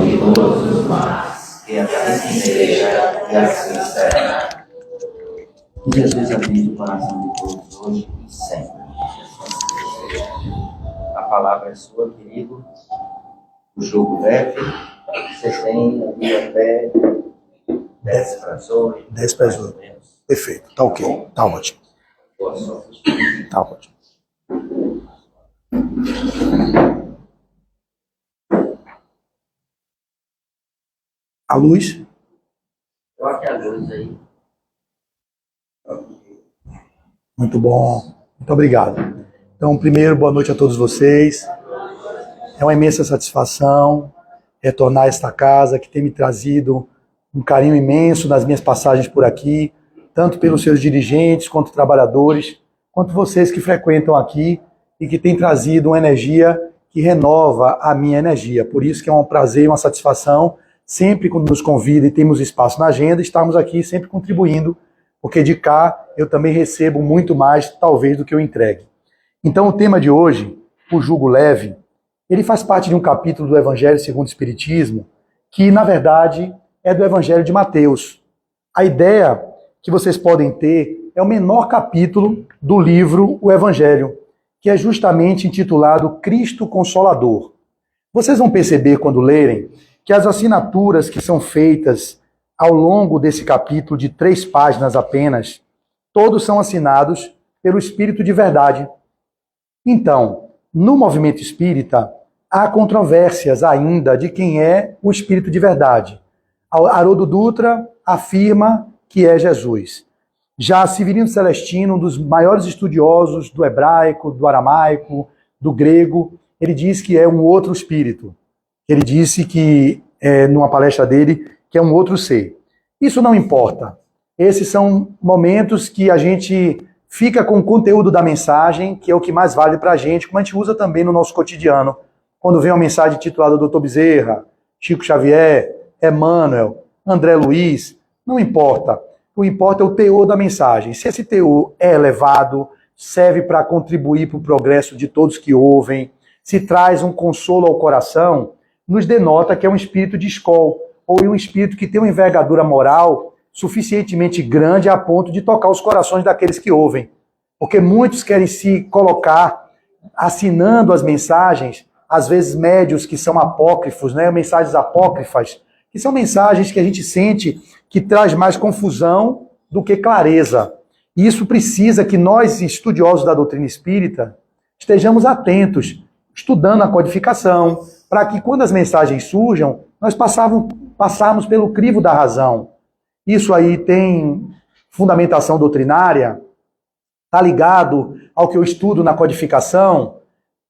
de todos os males, que assim seja e assim será. Que Jesus abençoe o coração de todos hoje e sempre. A palavra é sua, querido. O jogo leve. Vocês têm ali até 10 para as 8. 10 para as 8. Perfeito. Tá ok. Tá ótimo. Boa sorte. Tá ótimo. A luz? Coloque a luz aí. Muito bom. Muito obrigado. Então, primeiro, boa noite a todos vocês. É uma imensa satisfação retornar a esta casa que tem me trazido um carinho imenso nas minhas passagens por aqui, tanto pelos seus dirigentes, quanto trabalhadores, quanto vocês que frequentam aqui e que têm trazido uma energia que renova a minha energia. Por isso que é um prazer e uma satisfação, sempre quando nos convida e temos espaço na agenda, estamos aqui sempre contribuindo, porque de cá eu também recebo muito mais, talvez, do que eu entregue. Então o tema de hoje, o jugo leve, ele faz parte de um capítulo do Evangelho segundo o Espiritismo, que na verdade é do Evangelho de Mateus. A ideia que vocês podem ter é o menor capítulo do livro O Evangelho, que é justamente intitulado Cristo Consolador. Vocês vão perceber quando lerem que as assinaturas que são feitas ao longo desse capítulo de 3 páginas apenas, todos são assinados pelo Espírito de Verdade. Então, no movimento espírita, há controvérsias ainda de quem é o Espírito de Verdade. Haroldo Dutra afirma que é Jesus. Já Severino Celestino, um dos maiores estudiosos do hebraico, do aramaico, do grego, ele diz que é um outro espírito. Ele disse que, numa palestra dele, que é um outro ser. Isso não importa. Esses são momentos que a gente fica com o conteúdo da mensagem, que é o que mais vale para a gente, como a gente usa também no nosso cotidiano. Quando vem uma mensagem titulada Dr. Bezerra, Chico Xavier, Emmanuel, André Luiz, não importa. O que importa é o teor da mensagem. Se esse teor é elevado, serve para contribuir para o progresso de todos que ouvem, se traz um consolo ao coração, nos denota que é um espírito de escola, ou um espírito que tem uma envergadura moral suficientemente grande a ponto de tocar os corações daqueles que ouvem. Porque muitos querem se colocar assinando as mensagens, às vezes médios que são apócrifos, né? Mensagens apócrifas, que são mensagens que a gente sente que traz mais confusão do que clareza. E isso precisa que nós, estudiosos da doutrina espírita, estejamos atentos, estudando a codificação, para que quando as mensagens surjam, nós passarmos pelo crivo da razão. Isso aí tem fundamentação doutrinária, está ligado ao que eu estudo na codificação,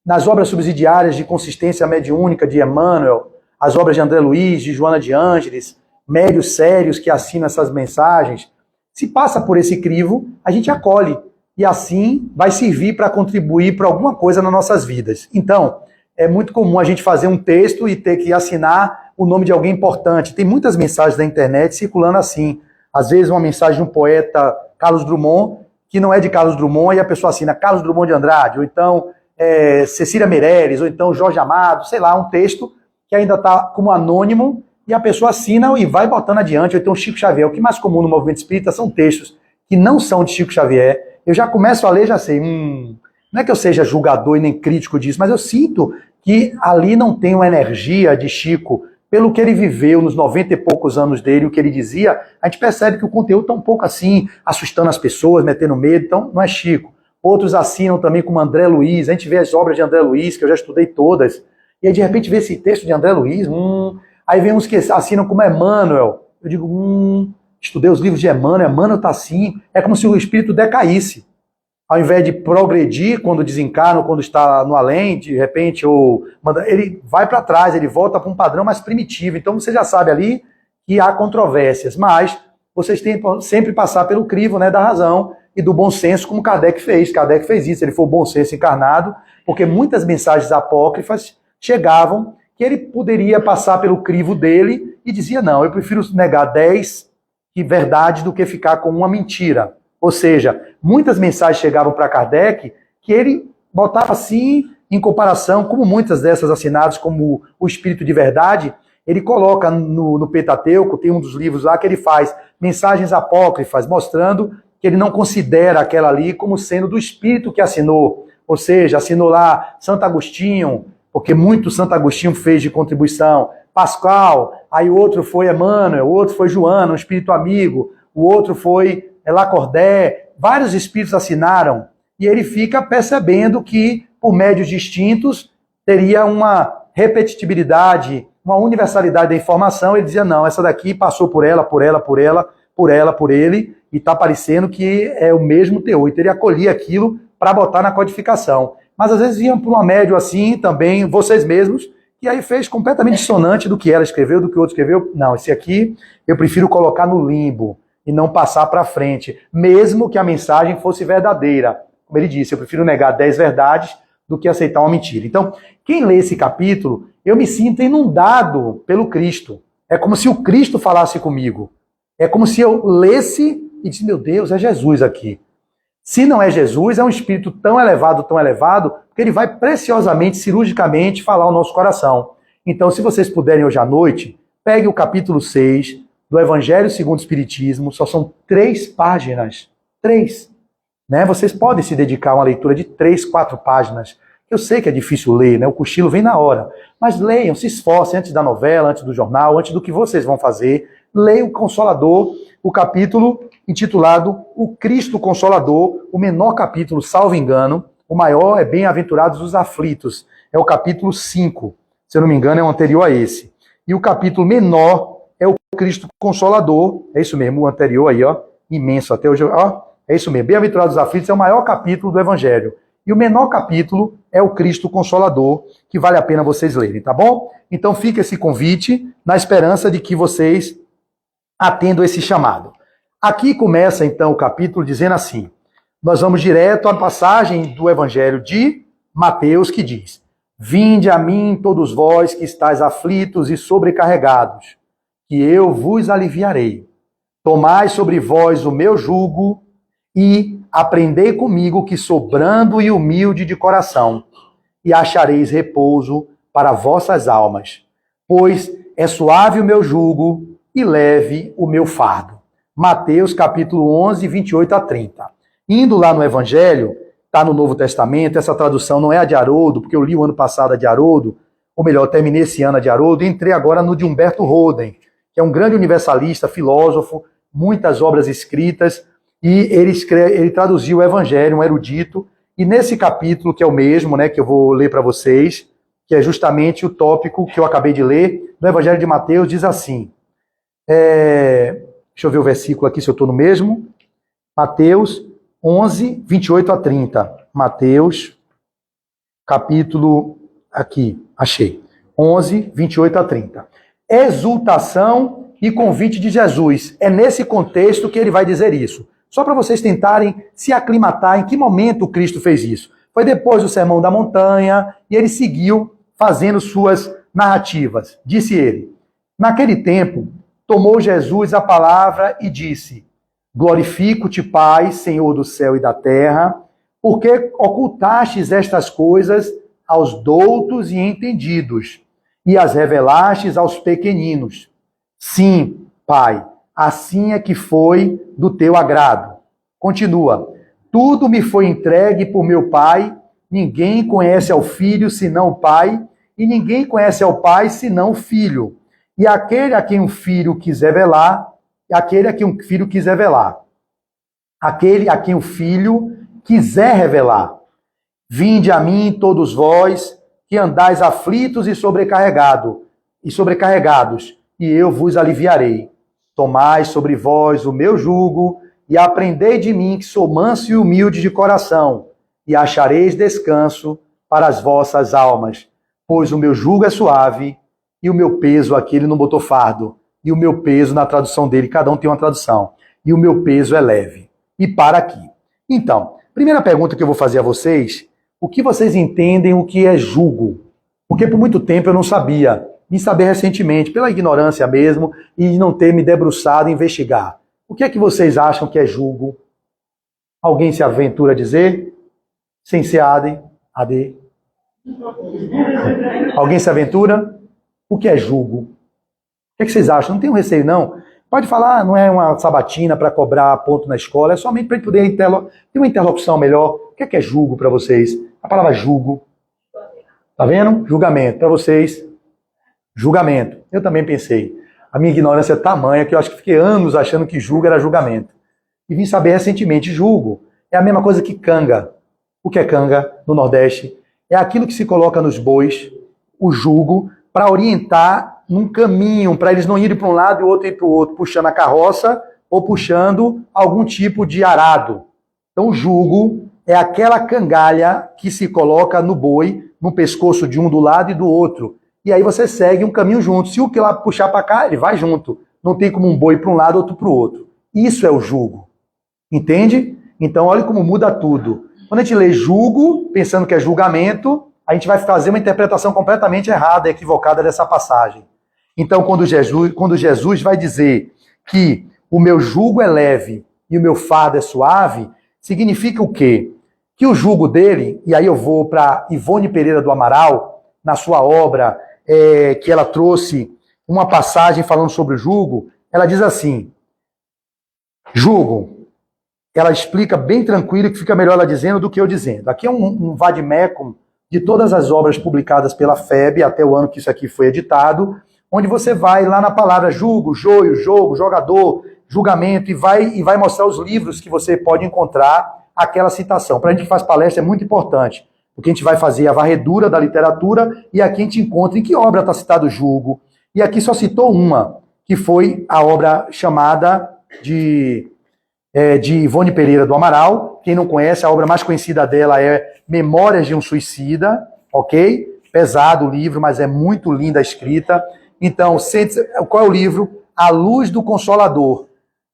nas obras subsidiárias de consistência mediúnica de Emmanuel, as obras de André Luiz, de Joana de Ângeles, médios sérios que assinam essas mensagens. Se passa por esse crivo, a gente acolhe. E assim vai servir para contribuir para alguma coisa nas nossas vidas. Então, é muito comum a gente fazer um texto e ter que assinar o nome de alguém importante. Tem muitas mensagens na internet circulando assim. Às vezes uma mensagem de um poeta, Carlos Drummond, que não é de Carlos Drummond, e a pessoa assina Carlos Drummond de Andrade, ou então Cecília Meirelles, ou então Jorge Amado, sei lá, um texto que ainda está como anônimo, e a pessoa assina e vai botando adiante, ou então Chico Xavier. O que é mais comum no movimento espírita são textos que não são de Chico Xavier. Eu já começo a ler, já sei, não é que eu seja julgador e nem crítico disso, mas eu sinto que ali não tem uma energia de Chico, pelo que ele viveu nos 90 e poucos anos dele, o que ele dizia, a gente percebe que o conteúdo está um pouco assim, assustando as pessoas, metendo medo, então não é Chico. Outros assinam também como André Luiz, a gente vê as obras de André Luiz, que eu já estudei todas, e aí de repente vê esse texto de André Luiz, aí vem uns que assinam como Emmanuel, eu digo, estudei os livros de Emmanuel, Emmanuel está assim, é como se o espírito decaísse. Ao invés de progredir quando desencarna ou quando está no além, de repente, ele vai para trás, ele volta para um padrão mais primitivo. Então você já sabe ali que há controvérsias, mas vocês têm que sempre passar pelo crivo, né, da razão e do bom senso, como Kardec fez. Kardec fez isso, ele foi o bom senso encarnado, porque muitas mensagens apócrifas chegavam que ele poderia passar pelo crivo dele e dizia, não, eu prefiro negar 10 verdades do que ficar com uma mentira. Ou seja, muitas mensagens chegavam para Kardec que ele botava assim, em comparação, como muitas dessas assinadas como o Espírito de Verdade, Ele coloca no Pentateuco, tem um dos livros lá que ele faz mensagens apócrifas, mostrando que ele não considera aquela ali como sendo do Espírito que assinou. Ou seja, assinou lá Santo Agostinho, porque muito Santo Agostinho fez de contribuição, Pascal, aí o outro foi Emmanuel, o outro foi Joana, um espírito amigo, o outro foi Lacordaire, vários espíritos assinaram, e ele fica percebendo que, por médios distintos, teria uma repetitibilidade, uma universalidade da informação. Ele dizia, não, essa daqui passou por ela, por ele, e está parecendo que é o mesmo teor. Então ele acolhia aquilo para botar na codificação. Mas às vezes iam para uma médio assim, também, vocês mesmos, e aí fez completamente dissonante do que ela escreveu, do que o outro escreveu. Não, esse aqui eu prefiro colocar no limbo e não passar para frente, mesmo que a mensagem fosse verdadeira. Como ele disse, eu prefiro negar 10 verdades do que aceitar uma mentira. Então, quem lê esse capítulo, eu me sinto inundado pelo Cristo. É como se o Cristo falasse comigo. É como se eu lesse e disse, meu Deus, é Jesus aqui. Se não é Jesus, é um espírito tão elevado, que ele vai preciosamente, cirurgicamente falar ao nosso coração. Então, se vocês puderem hoje à noite, pegue o capítulo 6 do Evangelho segundo o Espiritismo, só são 3 páginas. 3. Né? Vocês podem se dedicar a uma leitura de 3, 4 páginas. Eu sei que é difícil ler, né? O cochilo vem na hora. Mas leiam, se esforcem antes da novela, antes do jornal, antes do que vocês vão fazer. Leiam o Consolador, o capítulo intitulado O Cristo Consolador, o menor capítulo, salvo engano. O maior é Bem-aventurados os aflitos. É o capítulo 5. Se eu não me engano, é o anterior a esse. E o capítulo menor é o Cristo Consolador. É isso mesmo, o anterior aí, ó. Imenso até hoje, ó. É isso mesmo. Bem-aventurados os aflitos é o maior capítulo do Evangelho. E o menor capítulo é o Cristo Consolador, que vale a pena vocês lerem, tá bom? Então fica esse convite, na esperança de que vocês atendam esse chamado. Aqui começa então o capítulo dizendo assim, nós vamos direto à passagem do Evangelho de Mateus, que diz, vinde a mim todos vós que estáis aflitos e sobrecarregados, que eu vos aliviarei. Tomai sobre vós o meu jugo e aprendei comigo que sou brando e humilde de coração, e achareis repouso para vossas almas, pois é suave o meu jugo e leve o meu fardo. Mateus capítulo 11, 28 a 30. Indo lá no Evangelho, está no Novo Testamento, essa tradução não é a de Haroldo, porque eu li o ano passado a de Haroldo, ou melhor, terminei esse ano a de Haroldo, e entrei agora no de Humberto Roden, que é um grande universalista, filósofo, muitas obras escritas, e ele traduziu o Evangelho, um erudito, e nesse capítulo, que é o mesmo, né, que eu vou ler para vocês, que é justamente o tópico que eu acabei de ler, no Evangelho de Mateus, diz assim, deixa eu ver o versículo aqui, se eu estou no mesmo, Mateus 11, 28 a 30. Mateus, capítulo, aqui, achei, 11, 28 a 30. Exultação e convite de Jesus. É nesse contexto que ele vai dizer isso. Só para vocês tentarem se aclimatar em que momento Cristo fez isso. Foi depois do Sermão da Montanha e ele seguiu fazendo suas narrativas. Disse ele, naquele tempo, tomou Jesus a palavra e disse, glorifico-te, Pai, Senhor do céu e da terra, porque ocultastes estas coisas aos doutos e entendidos e as revelastes aos pequeninos. Sim, Pai, assim é que foi do teu agrado. Continua. Tudo me foi entregue por meu Pai, ninguém conhece ao Filho senão o Pai, e ninguém conhece ao Pai senão o Filho. E aquele a quem o Filho quiser velar, aquele a quem o Filho quiser velar. Aquele a quem o Filho quiser revelar. Vinde a mim todos vós, que andais aflitos e sobrecarregados, e eu vos aliviarei. Tomai sobre vós o meu jugo e aprendei de mim que sou manso e humilde de coração, e achareis descanso para as vossas almas, pois o meu jugo é suave e o meu peso, aqui ele não botou fardo, e o meu peso na tradução dele, cada um tem uma tradução, e o meu peso é leve. E para aqui. Então, primeira pergunta que eu vou fazer a vocês, o que vocês entendem o que é jugo? Porque por muito tempo eu não sabia. Me saber recentemente, pela ignorância mesmo, e não ter me debruçado em investigar. O que é que vocês acham que é jugo? Alguém se aventura a dizer? Sem ser AD? Alguém se aventura? O que é jugo? O que vocês acham? Não tem um receio, não? Pode falar, não é uma sabatina para cobrar ponto na escola, é somente para a gente poder ter uma interlocução melhor. O que é julgo para vocês? A palavra julgo. Tá vendo? Julgamento. Para vocês, julgamento. Eu também pensei. A minha ignorância é tamanha que eu acho que fiquei anos achando que julgo era julgamento. E vim saber recentemente, julgo é a mesma coisa que canga. O que é canga no Nordeste? É aquilo que se coloca nos bois, o jugo, para orientar num caminho, para eles não irem para um lado e o outro ir para o outro, puxando a carroça ou puxando algum tipo de arado. Então, o jugo é aquela cangalha que se coloca no boi, no pescoço de um do lado e do outro. E aí você segue um caminho junto. Se o que lá puxar para cá, ele vai junto. Não tem como um boi para um lado, outro para o outro. Isso é o jugo. Entende? Então, olha como muda tudo. Quando a gente lê julgo, pensando que é julgamento, a gente vai fazer uma interpretação completamente errada, equivocada dessa passagem. Então, quando Jesus vai dizer que o meu jugo é leve e o meu fardo é suave, significa o quê? Que o jugo dele, e aí eu vou para Ivone Pereira do Amaral, na sua obra, que ela trouxe uma passagem falando sobre o jugo, ela diz assim, jugo, ela explica bem tranquilo, que fica melhor ela dizendo do que eu dizendo. Aqui é um vademecum de todas as obras publicadas pela FEB, até o ano que isso aqui foi editado, onde você vai lá na palavra julgo, joio, jogo, jogador, julgamento, e vai mostrar os livros que você pode encontrar aquela citação. Para a gente que faz palestra é muito importante, porque a gente vai fazer a varredura da literatura, e aqui a gente encontra em que obra está citado julgo. E aqui só citou uma, que foi a obra chamada de Ivone Pereira do Amaral. Quem não conhece, a obra mais conhecida dela é Memórias de um Suicida, ok? Pesado o livro, mas é muito linda a escrita. Então, qual é o livro? A Luz do Consolador,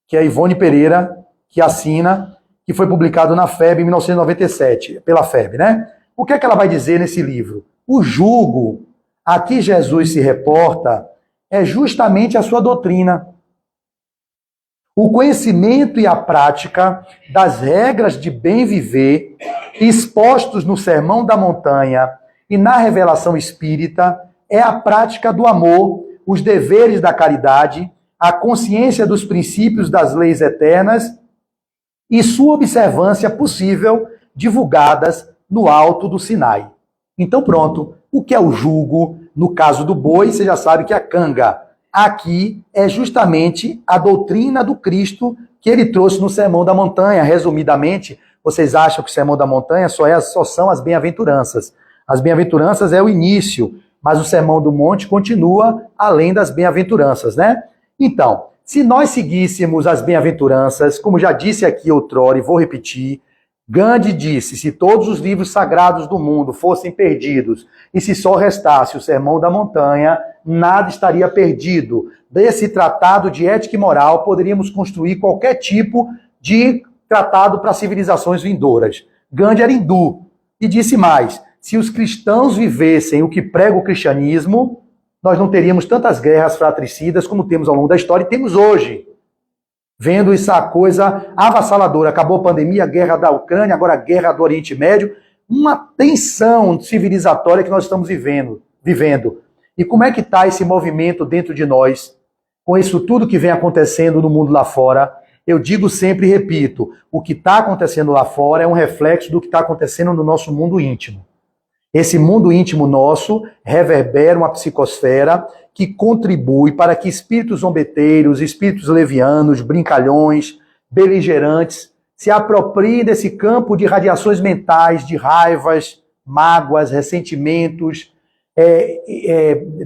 que é a Ivone Pereira, que assina, que foi publicado na FEB em 1997, pela FEB, né? O que é que ela vai dizer nesse livro? O jugo a que Jesus se reporta é justamente a sua doutrina. O conhecimento e a prática das regras de bem viver expostos no Sermão da Montanha e na revelação espírita é a prática do amor, os deveres da caridade, a consciência dos princípios das leis eternas e sua observância possível divulgadas no alto do Sinai. Então pronto, o que é o jugo? No caso do boi, você já sabe que é a canga. Aqui é justamente a doutrina do Cristo que ele trouxe no Sermão da Montanha. Resumidamente, vocês acham que o Sermão da Montanha só são as bem-aventuranças. As bem-aventuranças é o início, mas o Sermão do Monte continua além das bem-aventuranças, né? Então, se nós seguíssemos as bem-aventuranças, como já disse aqui outrora e vou repetir, Gandhi disse, se todos os livros sagrados do mundo fossem perdidos e se só restasse o Sermão da Montanha, nada estaria perdido. Desse tratado de ética e moral, poderíamos construir qualquer tipo de tratado para civilizações vindouras. Gandhi era hindu e disse mais, se os cristãos vivessem o que prega o cristianismo, nós não teríamos tantas guerras fratricidas como temos ao longo da história e temos hoje. Vendo essa coisa avassaladora. Acabou a pandemia, a guerra da Ucrânia, agora a guerra do Oriente Médio. Uma tensão civilizatória que nós estamos vivendo. E como é que está esse movimento dentro de nós? Com isso tudo que vem acontecendo no mundo lá fora, eu digo sempre e repito, o que está acontecendo lá fora é um reflexo do que está acontecendo no nosso mundo íntimo. Esse mundo íntimo nosso reverbera uma psicosfera que contribui para que espíritos zombeteiros, espíritos levianos, brincalhões, beligerantes, se apropriem desse campo de radiações mentais, de raivas, mágoas, ressentimentos,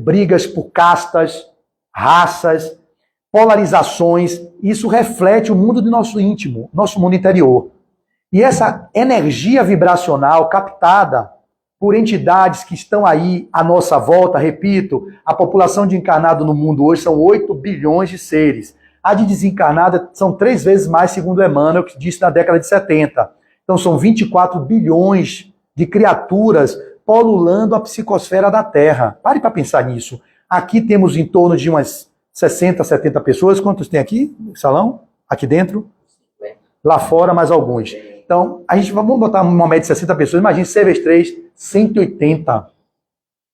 brigas por castas, raças, polarizações. Isso reflete o mundo do nosso íntimo, nosso mundo interior. E essa energia vibracional captada por entidades que estão aí à nossa volta, repito, a população de encarnado no mundo hoje são 8 bilhões de seres. A de desencarnada são 3 vezes mais, segundo Emmanuel, que disse na década de 70. Então são 24 bilhões de criaturas polulando a psicosfera da Terra. Pare para pensar nisso. Aqui temos em torno de umas 60, 70 pessoas. Quantos tem aqui no salão? Aqui dentro? Lá fora, mais alguns. Então, vamos botar uma média de 60 pessoas. Imagine, C vezes 3, 180.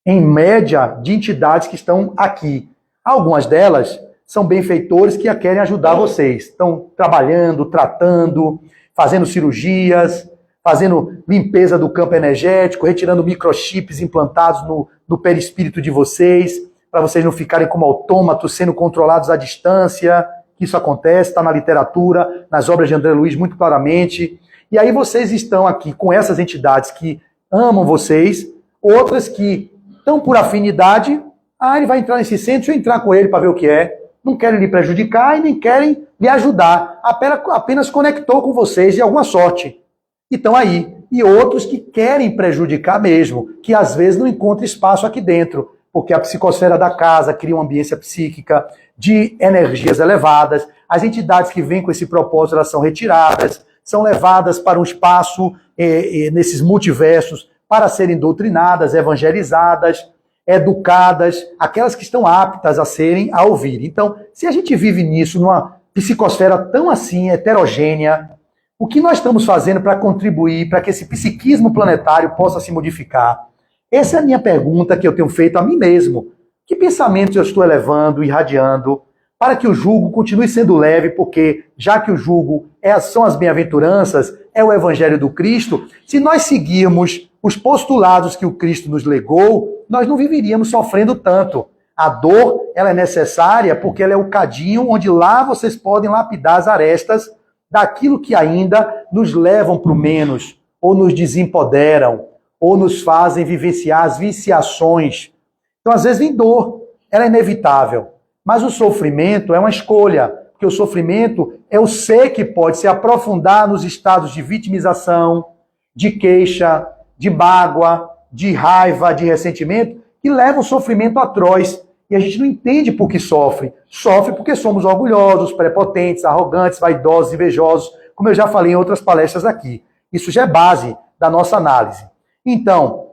Em média, de entidades que estão aqui. Algumas delas são benfeitores que querem ajudar vocês. Estão trabalhando, tratando, fazendo cirurgias, fazendo limpeza do campo energético, retirando microchips implantados no perispírito de vocês, para vocês não ficarem como autômatos, sendo controlados à distância. Isso acontece, está na literatura, nas obras de André Luiz muito claramente. E aí vocês estão aqui com essas entidades que amam vocês, outras que estão por afinidade. Ele vai entrar nesse centro, deixa eu entrar com ele para ver o que é. Não querem lhe prejudicar e nem querem lhe ajudar. Apenas conectou com vocês de alguma sorte. E estão aí. E outros que querem prejudicar mesmo, que às vezes não encontram espaço aqui dentro, porque a psicosfera da casa cria uma ambiência psíquica de energias elevadas. As entidades que vêm com esse propósito, elas são retiradas, são levadas para um espaço nesses multiversos para serem doutrinadas, evangelizadas, educadas, aquelas que estão aptas a ouvir. Então, se a gente vive nisso, numa psicosfera tão assim, heterogênea, o que nós estamos fazendo para contribuir para que esse psiquismo planetário possa se modificar? Essa é a minha pergunta que eu tenho feito a mim mesmo. Que pensamentos eu estou elevando, irradiando, para que o jugo continue sendo leve, porque já que o jugo são as bem-aventuranças, é o Evangelho do Cristo, se nós seguirmos os postulados que o Cristo nos legou, nós não viveríamos sofrendo tanto. A dor, ela é necessária porque ela é o cadinho onde lá vocês podem lapidar as arestas daquilo que ainda nos levam para o menos, ou nos desempoderam, ou nos fazem vivenciar as viciações. Então, às vezes, vem dor, ela é inevitável. Mas o sofrimento é uma escolha, porque o sofrimento é o ser que pode se aprofundar nos estados de vitimização, de queixa, de mágoa, de raiva, de ressentimento, que levam ao sofrimento atroz. E a gente não entende por que sofre. Sofre porque somos orgulhosos, prepotentes, arrogantes, vaidosos, invejosos, como eu já falei em outras palestras aqui. Isso já é base da nossa análise. Então,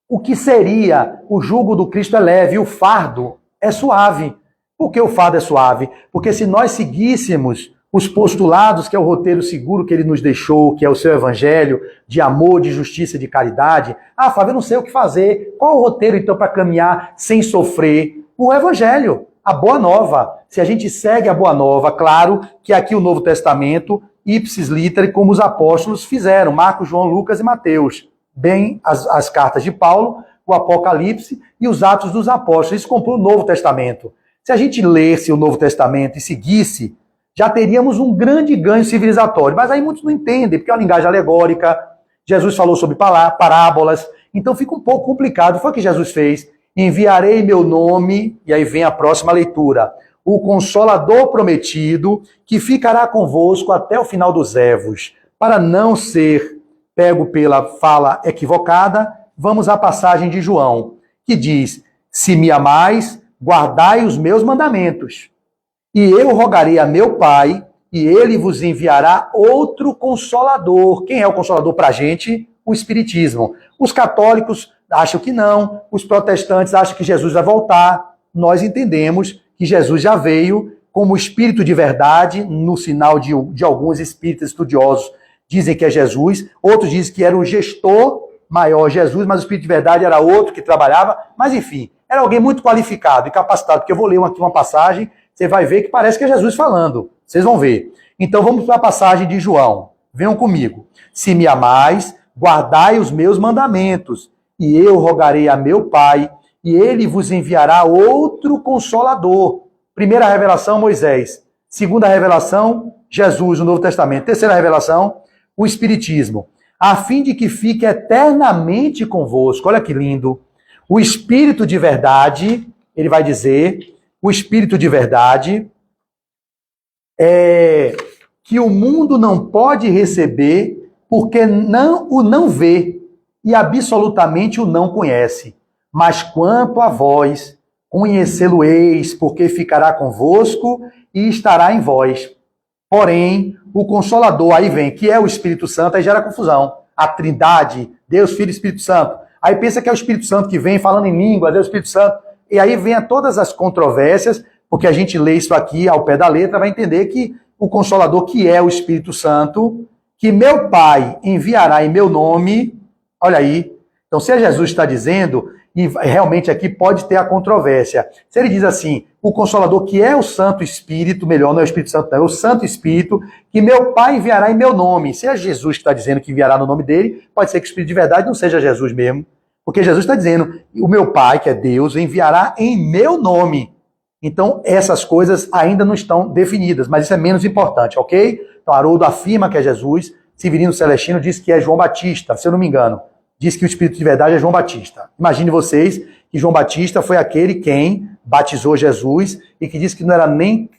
o que seria o jugo do Cristo é leve, o fardo é suave. Por que o fardo é suave? Porque se nós seguíssemos os postulados, que é o roteiro seguro que ele nos deixou, que é o seu evangelho, de amor, de justiça, de caridade. Fábio, eu não sei o que fazer. Qual o roteiro, então, para caminhar sem sofrer? O evangelho, a boa nova. Se a gente segue a boa nova, claro que aqui o Novo Testamento, ipsis literi, como os apóstolos fizeram, Marcos, João, Lucas e Mateus. Bem, as cartas de Paulo, o Apocalipse e os Atos dos Apóstolos. Isso comprou o Novo Testamento. Se a gente lesse o Novo Testamento e seguisse, já teríamos um grande ganho civilizatório. Mas aí muitos não entendem, porque é uma linguagem alegórica. Jesus falou sobre parábolas, então fica um pouco complicado. Foi o que Jesus fez. Enviarei meu nome, e aí vem a próxima leitura, o Consolador prometido, que ficará convosco até o final dos évos. Para não ser pego pela fala equivocada, vamos à passagem de João, que diz, se me amais, guardai os meus mandamentos. E eu rogarei a meu Pai, e ele vos enviará outro Consolador. Quem é o Consolador para a gente? O Espiritismo. Os católicos acham que não, os protestantes acham que Jesus vai voltar. Nós entendemos que Jesus já veio como Espírito de verdade, no sinal de alguns espíritas estudiosos dizem que é Jesus, outros dizem que era o gestor maior Jesus, mas o Espírito de verdade era outro que trabalhava, mas enfim, era alguém muito qualificado e capacitado, porque eu vou ler aqui uma passagem, você vai ver que parece que é Jesus falando, vocês vão ver. Então vamos para a passagem de João, venham comigo. Se me amais, guardai os meus mandamentos, e eu rogarei a meu Pai, e ele vos enviará outro Consolador. Primeira revelação, Moisés. Segunda revelação, Jesus, no Novo Testamento. Terceira revelação, o Espiritismo. A fim de que fique eternamente convosco. Olha que lindo. O Espírito de verdade, ele vai dizer, o Espírito de verdade é que o mundo não pode receber porque o não vê e absolutamente o não conhece. Mas quanto a vós, conhecê-lo-eis, porque ficará convosco e estará em vós. Porém, o Consolador, aí vem, que é o Espírito Santo, aí gera confusão. A Trindade, Deus, Filho e Espírito Santo. Aí pensa que é o Espírito Santo que vem falando em língua, Deus, Espírito Santo. E aí vem todas as controvérsias, porque a gente lê isso aqui ao pé da letra, vai entender que o Consolador, que é o Espírito Santo, que meu Pai enviará em meu nome, olha aí. Então, se Jesus está dizendo, e realmente aqui pode ter a controvérsia. Se ele diz assim, o Consolador, que é o Santo Espírito, melhor, não é o Espírito Santo, não, é o Santo Espírito, que meu Pai enviará em meu nome. Se é Jesus que está dizendo que enviará no nome dele, pode ser que o Espírito de verdade não seja Jesus mesmo. Porque Jesus está dizendo, o meu Pai, que é Deus, enviará em meu nome. Então, essas coisas ainda não estão definidas, mas isso é menos importante, ok? Então, Haroldo afirma que é Jesus, Severino Celestino diz que é João Batista, se eu não me engano. Diz que o Espírito de verdade é João Batista. Imagine vocês que João Batista foi aquele quem batizou Jesus e que disse que não era nem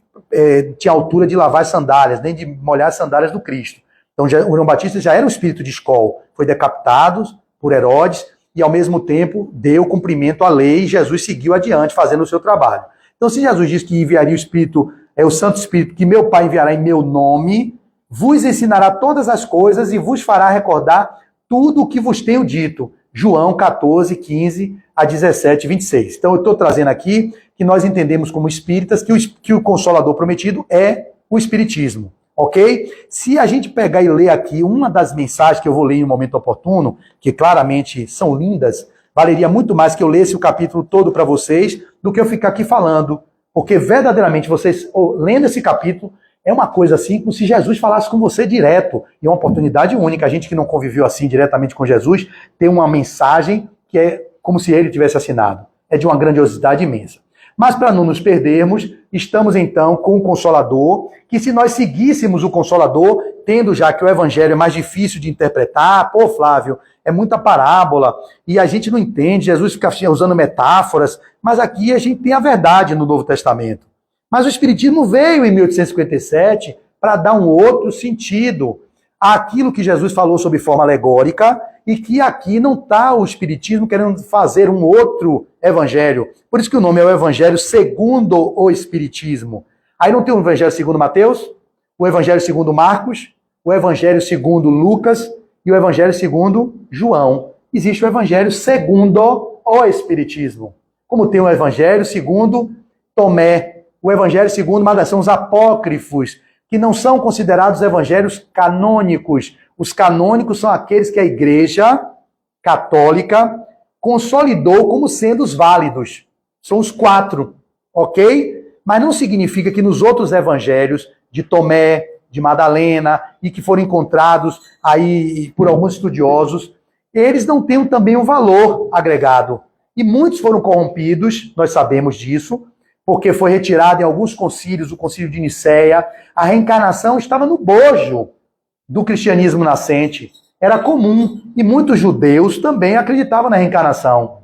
tinha altura de lavar as sandálias, nem de molhar as sandálias do Cristo. Então, o João Batista já era um espírito de escol, foi decapitado por Herodes e, ao mesmo tempo, deu cumprimento à lei e Jesus seguiu adiante fazendo o seu trabalho. Então, se Jesus diz que enviaria o Espírito, o Santo Espírito, que meu Pai enviará em meu nome, vos ensinará todas as coisas e vos fará recordar tudo o que vos tenho dito. João 14, 15 a 17, 26. Então eu estou trazendo aqui que nós entendemos como espíritas que o Consolador prometido é o Espiritismo, ok? Se a gente pegar e ler aqui uma das mensagens que eu vou ler em um momento oportuno, que claramente são lindas, valeria muito mais que eu lesse o capítulo todo para vocês do que eu ficar aqui falando, porque verdadeiramente vocês, lendo esse capítulo, é uma coisa assim, como se Jesus falasse com você direto. E é uma oportunidade única. A gente que não conviveu assim diretamente com Jesus, tem uma mensagem que é como se ele tivesse assinado. É de uma grandiosidade imensa. Mas para não nos perdermos, estamos então com o Consolador, que se nós seguíssemos o Consolador, tendo já que o Evangelho é mais difícil de interpretar, pô, Flávio, é muita parábola, e a gente não entende, Jesus fica usando metáforas, mas aqui a gente tem a verdade no Novo Testamento. Mas o Espiritismo veio em 1857 para dar um outro sentido àquilo que Jesus falou sob forma alegórica e que aqui não está o Espiritismo querendo fazer um outro evangelho. Por isso que o nome é o Evangelho segundo o Espiritismo. Aí não tem o Evangelho segundo Mateus, o Evangelho segundo Marcos, o Evangelho segundo Lucas e o Evangelho segundo João. Existe o Evangelho segundo o Espiritismo. Como tem o Evangelho segundo Tomé, o Evangelho segundo, mas são os apócrifos, que não são considerados evangelhos canônicos. Os canônicos são aqueles que a Igreja Católica consolidou como sendo os válidos. São os 4, ok? Mas não significa que nos outros evangelhos de Tomé, de Madalena, e que foram encontrados aí por alguns estudiosos, eles não têm também um valor agregado. E muitos foram corrompidos, nós sabemos disso, porque foi retirado em alguns concílios, o concílio de Nicéia, a reencarnação estava no bojo do cristianismo nascente. Era comum, e muitos judeus também acreditavam na reencarnação.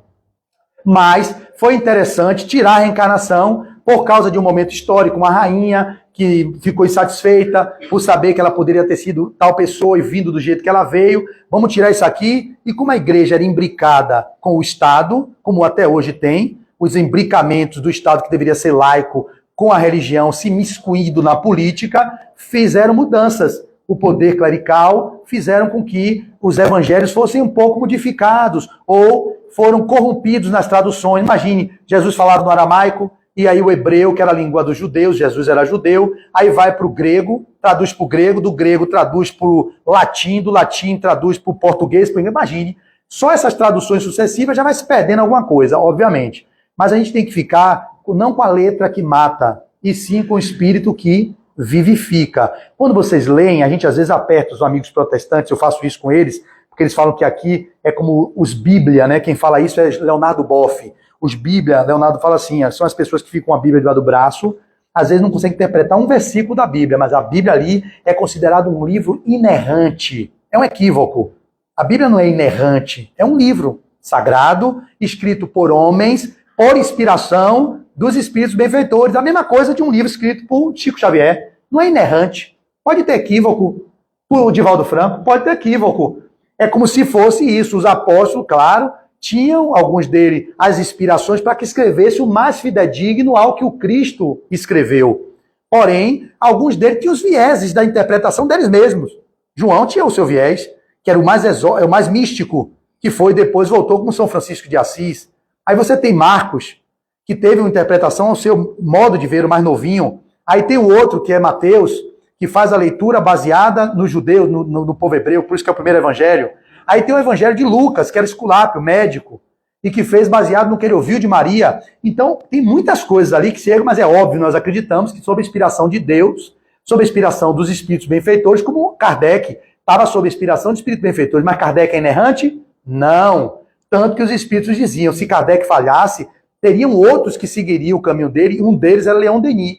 Mas foi interessante tirar a reencarnação por causa de um momento histórico, uma rainha que ficou insatisfeita por saber que ela poderia ter sido tal pessoa e vindo do jeito que ela veio. Vamos tirar isso aqui. E como a igreja era imbricada com o Estado, como até hoje tem, os imbricamentos do Estado que deveria ser laico com a religião se miscuindo na política, fizeram mudanças. O poder clerical fizeram com que os evangelhos fossem um pouco modificados ou foram corrompidos nas traduções. Imagine, Jesus falava no aramaico e aí o hebreu, que era a língua dos judeus, Jesus era judeu, aí vai para o grego, traduz para o grego, do grego traduz para o latim, do latim traduz para o português. Imagine, só essas traduções sucessivas já vai se perdendo alguma coisa, obviamente. Mas a gente tem que ficar não com a letra que mata, e sim com o espírito que vivifica. Quando vocês leem, a gente às vezes aperta os amigos protestantes, eu faço isso com eles, porque eles falam que aqui é como os Bíblia, né? Quem fala isso é Leonardo Boff. Os Bíblia, Leonardo fala assim, são as pessoas que ficam com a Bíblia debaixo do braço, às vezes não conseguem interpretar um versículo da Bíblia, mas a Bíblia ali é considerado um livro inerrante. É um equívoco. A Bíblia não é inerrante, é um livro sagrado, escrito por homens, por inspiração dos espíritos benfeitores. A mesma coisa de um livro escrito por Chico Xavier. Não é inerrante. Pode ter equívoco. Por Divaldo Franco, pode ter equívoco. É como se fosse isso. Os apóstolos, claro, tinham, alguns deles, as inspirações para que escrevesse o mais fidedigno ao que o Cristo escreveu. Porém, alguns deles tinham os vieses da interpretação deles mesmos. João tinha o seu viés, que era o mais místico, que foi depois voltou como São Francisco de Assis. Aí você tem Marcos, que teve uma interpretação ao seu modo de ver, o mais novinho. Aí tem o outro, que é Mateus, que faz a leitura baseada no judeu, no povo hebreu, por isso que é o primeiro evangelho. Aí tem o evangelho de Lucas, que era Esculápio, médico. e que fez baseado no que ele ouviu de Maria. Então, tem muitas coisas ali que chegam, mas é óbvio, nós acreditamos que sob a inspiração de Deus, sob a inspiração dos espíritos benfeitores, como Kardec estava sob a inspiração de espíritos benfeitores, mas Kardec é inerrante? Não. Tanto que os espíritos diziam, se Kardec falhasse, teriam outros que seguiriam o caminho dele, e um deles era Leon Denis,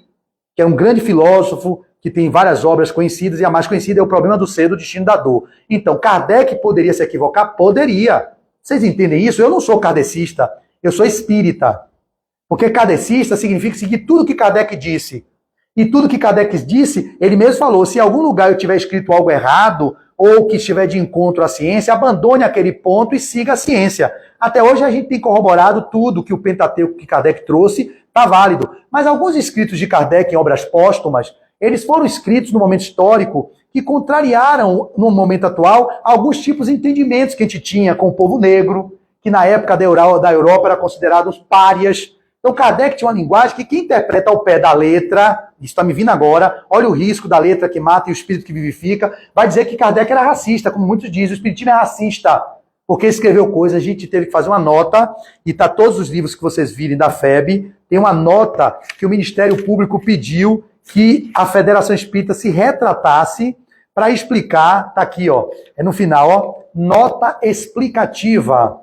que é um grande filósofo, que tem várias obras conhecidas, e a mais conhecida é O Problema do Ser, do Destino da Dor. Então, Kardec poderia se equivocar? Poderia. Vocês entendem isso? Eu não sou kardecista, eu sou espírita. Porque kardecista significa seguir tudo que Kardec disse. E tudo que Kardec disse, ele mesmo falou, se em algum lugar eu tiver escrito algo errado, ou que estiver de encontro à ciência, abandone aquele ponto e siga a ciência. Até hoje a gente tem corroborado tudo que o Pentateuco que Kardec trouxe, está válido. Mas alguns escritos de Kardec em obras póstumas, eles foram escritos no momento histórico que contrariaram, no momento atual, alguns tipos de entendimentos que a gente tinha com o povo negro, que na época da Europa era considerado os párias. Então Kardec tinha uma linguagem que quem interpreta ao pé da letra, isso está me vindo agora, olha o risco da letra que mata e o espírito que vivifica, vai dizer que Kardec era racista, como muitos dizem, o espiritismo é racista, porque escreveu coisas, a gente teve que fazer uma nota, e tá todos os livros que vocês virem da FEB, tem uma nota que o Ministério Público pediu que a Federação Espírita se retratasse para explicar, tá aqui, ó, é no final, ó, nota explicativa,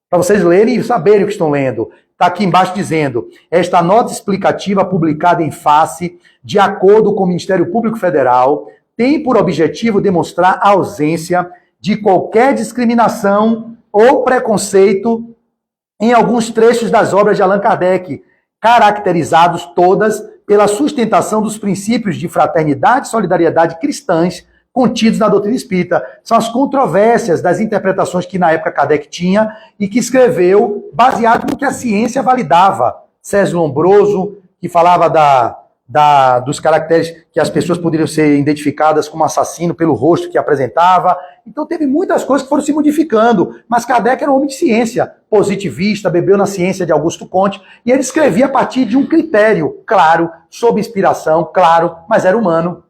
para vocês lerem e saberem o que estão lendo. Está aqui embaixo dizendo, esta nota explicativa publicada em face, de acordo com o Ministério Público Federal, tem por objetivo demonstrar a ausência de qualquer discriminação ou preconceito em alguns trechos das obras de Allan Kardec, caracterizados todas pela sustentação dos princípios de fraternidade e solidariedade cristãs contidos na doutrina espírita. São as controvérsias das interpretações que na época Kardec tinha e que escreveu baseado no que a ciência validava. César Lombroso, que falava dos caracteres que as pessoas poderiam ser identificadas como assassino pelo rosto que apresentava. Então teve muitas coisas que foram se modificando, mas Kardec era um homem de ciência, positivista, bebeu na ciência de Augusto Comte, e ele escrevia a partir de um critério, claro, sob inspiração, claro, mas era humano.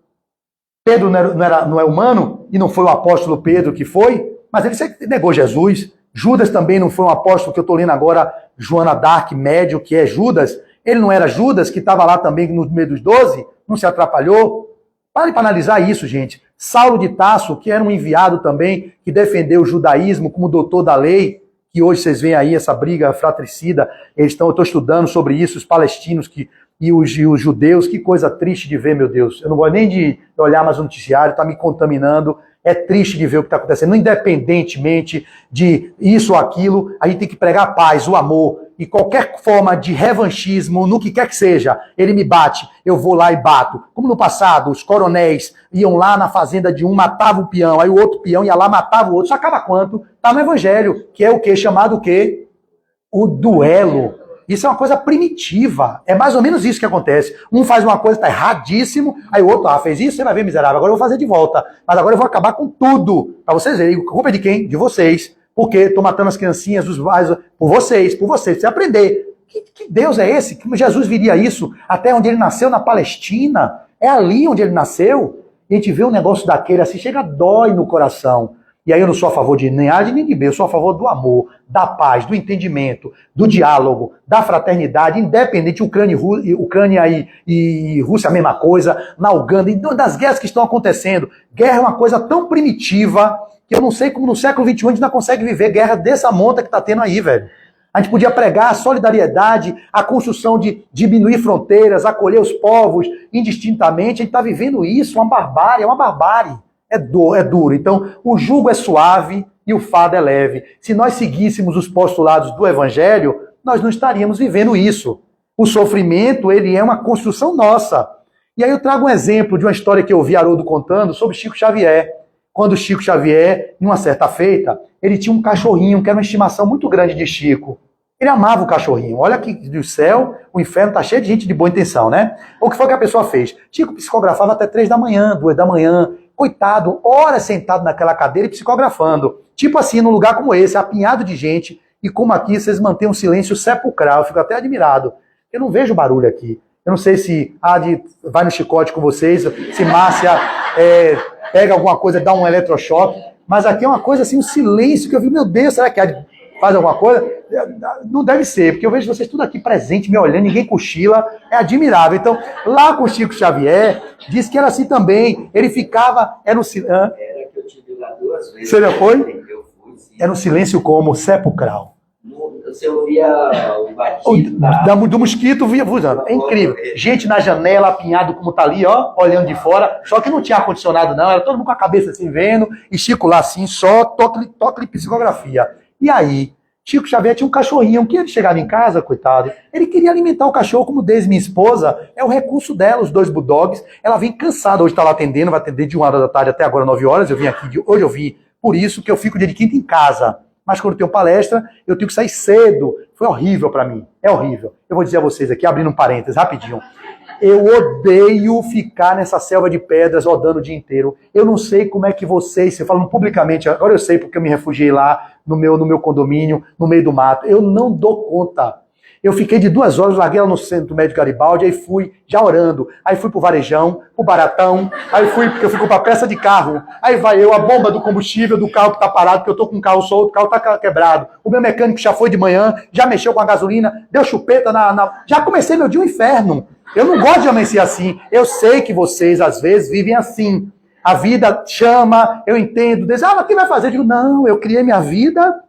Pedro não é humano, e não foi o apóstolo Pedro que foi, mas ele negou Jesus. Judas também não foi um apóstolo, que eu estou lendo agora, Joana d'Arc, médio, que é Judas. Ele não era Judas, que estava lá também no meio dos 12, não se atrapalhou. Pare para analisar isso, gente. Saulo de Tarso, que era um enviado também, que defendeu o judaísmo como doutor da lei, que hoje vocês veem aí essa briga fratricida, eu estou estudando sobre isso, os palestinos e os judeus, que coisa triste de ver, meu Deus. Eu não gosto nem de olhar mais o noticiário, está me contaminando. É triste de ver o que está acontecendo. Independentemente de isso ou aquilo, a gente tem que pregar a paz, o amor. E qualquer forma de revanchismo, no que quer que seja, ele me bate, eu vou lá e bato. Como no passado, os coronéis iam lá na fazenda de um, matavam o peão, aí o outro peão ia lá, matava o outro. Isso acaba quanto? Está no Evangelho, que é o quê? Chamado o quê? O duelo. Isso é uma coisa primitiva. É mais ou menos isso que acontece. Um faz uma coisa, está erradíssimo, aí o outro, fez isso, você vai ver, miserável, agora eu vou fazer de volta. Mas agora eu vou acabar com tudo. Para vocês verem. A culpa é de quem? De vocês. Porque estou matando as criancinhas, os pais, por vocês, pra você aprender. Que Deus é esse? Como Jesus viria isso? Até onde ele nasceu, na Palestina. É ali onde ele nasceu. E a gente vê um negócio daquele assim, chega, dói no coração. E aí eu não sou a favor de nem A nem de B, eu sou a favor do amor, da paz, do entendimento, do diálogo, da fraternidade, independente, Ucrânia e Rússia a mesma coisa, na Uganda, das guerras que estão acontecendo. Guerra é uma coisa tão primitiva que eu não sei como no século XXI a gente não consegue viver guerra dessa monta que está tendo aí, velho. A gente podia pregar a solidariedade, a construção de diminuir fronteiras, acolher os povos indistintamente. A gente está vivendo isso, uma barbárie, é uma barbárie. É duro. Então, o jugo é suave e o fardo é leve. Se nós seguíssemos os postulados do Evangelho, nós não estaríamos vivendo isso. O sofrimento, ele é uma construção nossa. E aí eu trago um exemplo de uma história que eu ouvi Haroldo contando sobre Chico Xavier. Quando Chico Xavier, em uma certa feita, ele tinha um cachorrinho, que era uma estimação muito grande de Chico. Ele amava o cachorrinho. Olha que do céu, o inferno está cheio de gente de boa intenção, né? O que foi que a pessoa fez? Chico psicografava até 3 da manhã, 2 da manhã. Coitado, horas sentado naquela cadeira e psicografando. Tipo assim, num lugar como esse, apinhado de gente, e como aqui vocês mantêm um silêncio sepulcral. Eu fico até admirado. Eu não vejo barulho aqui. Eu não sei se vai no chicote com vocês, se Márcia pega alguma coisa, dá um eletrochoque, mas aqui é uma coisa assim, um silêncio que eu vi, meu Deus, será que faz alguma coisa? Não deve ser, porque eu vejo vocês tudo aqui presente, me olhando, ninguém cochila, é admirável. Então, lá com o Chico Xavier, disse que era assim também, ele ficava, era no silêncio. Era que eu tive lá 2 vezes. Você já foi? Eu fui, sim. Era um silêncio como sepulcral. Você ouvia o batido Do mosquito via voando. É incrível. Gente na janela, apinhado como tá ali, ó, olhando de fora. Só que não tinha ar-condicionado, não. Era todo mundo com a cabeça assim, vendo. E Chico lá assim, só toque psicografia. E aí, Chico Xavier tinha um cachorrinho que ele chegava em casa, coitado, ele queria alimentar o cachorro, como Deise, minha esposa, é o recurso dela, os 2 bulldogs. Ela vem cansada, hoje tá lá atendendo, vai atender de 1h da tarde até agora 9 horas. Eu vim aqui, hoje eu vim, por isso que eu fico dia de quinta em casa. Mas quando eu tenho palestra, eu tenho que sair cedo. Foi horrível para mim. É horrível. Eu vou dizer a vocês aqui, abrindo um parênteses, rapidinho. Eu odeio ficar nessa selva de pedras rodando o dia inteiro. Eu não sei como é que vocês, se falam publicamente, agora eu sei porque eu me refugiei lá no meu condomínio, no meio do mato. Eu não dou conta. Eu fiquei de 2 horas, larguei ela no Centro Médico Garibaldi, aí fui já orando, aí fui pro Varejão, pro Baratão, aí fui, porque eu fui comprar peça de carro, aí vai eu, a bomba do combustível do carro que tá parado, porque eu tô com um carro solto, o carro tá quebrado, o meu mecânico já foi de manhã, já mexeu com a gasolina, deu chupeta já comecei meu dia um inferno. Eu não gosto de amanhecer assim, eu sei que vocês às vezes vivem assim, a vida chama, eu entendo, diz, mas quem vai fazer? Eu digo, não, eu criei minha vida